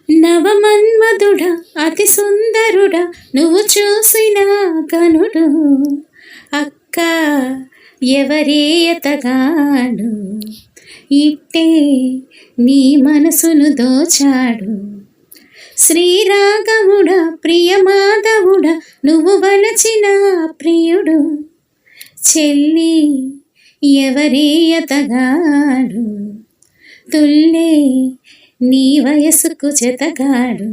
నవమన్మధుడా అతి సుందరుడా నువ్వు చూసిన కనుడు అక్క ఎవరే ఎతగాడు ఇట్టే నీ మనసును దోచాడు. శ్రీరాఘవుడా ప్రియమాధవుడా నువ్వు వలచిన ప్రియుడు చెల్లి ఎవరే ఎతగాడు తుల్లే నీ వయసుకు జతగాడు.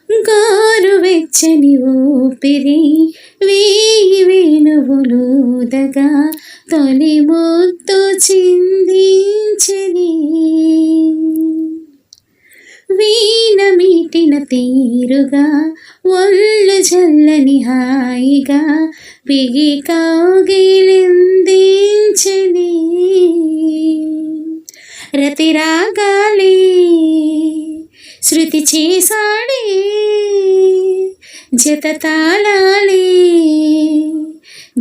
గోరువెచ్చని ఊపిరి వేయి వేణువులూదగా తొలి ముద్దు చిందించెని వీణ మీటిన తీరుగా ఒళ్ళు జల్లని హాయిగా బిగి కౌగిలిందించెని రతిరాగాలే శృతి చేసాడే జత తాళాలే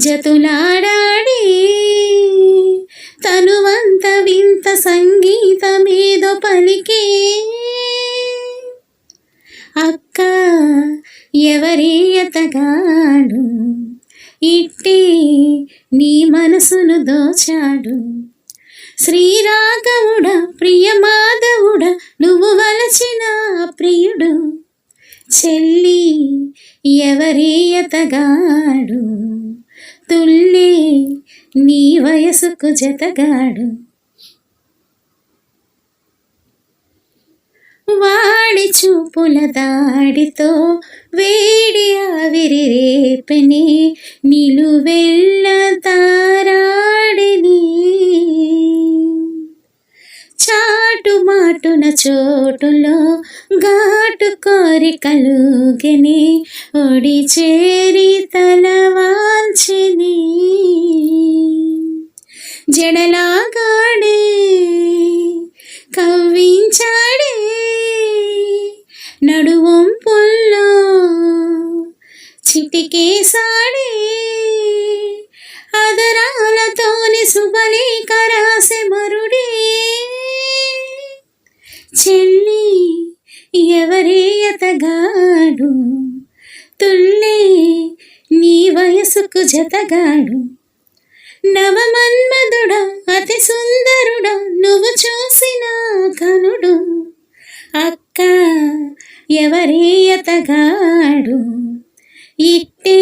జతులాడాడే తనువంత వింత సంగీతమేదో పలికే అక్క ఎవరే ఎతగాడు ఇట్టే నీ మనసును దోచాడు. శ్రీరాఘవుడా ప్రియమాధవుడా నువ్వు వలచిన ప్రియుడు చెల్లి ఎవరే ఎతగాడు తుల్లే నీ వయసుకు జతగాడు. వాడి చూపుల దాడితో వేడి ఆవిరి రేపని నిలువెల్ల తారాడిని చాటు మాటున చోటులో ఘాటు కోరికలుగని ఒడి చేరి తలవాల్చిని జడలాగాడే కవ్వించాడే నడువంపుల్లో చిటికేసాడే అదరాలతోని శుభలేఖ రాసె మరుడే చెల్లి ఎవరే ఎతగాడు తుల్లే నీ వయసుకు జతగాడు. నవమన్మధుడా అతి సుందరుడా నువ్వు చూసిన కనుడు అక్క ఎవరే ఎతగాడు ఇట్టే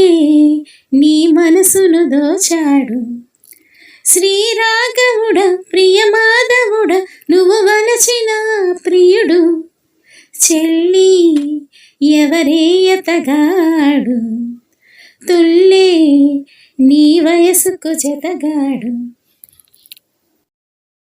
నీ మనసును దోచాడు. శ్రీరాఘవుడా ప్రియమాధవుడా నువ్వు వలచిన ప్రియుడు చెల్లి ఎవరే ఎతగాడు తుల్లే నీ వయసుకు జతగాడు.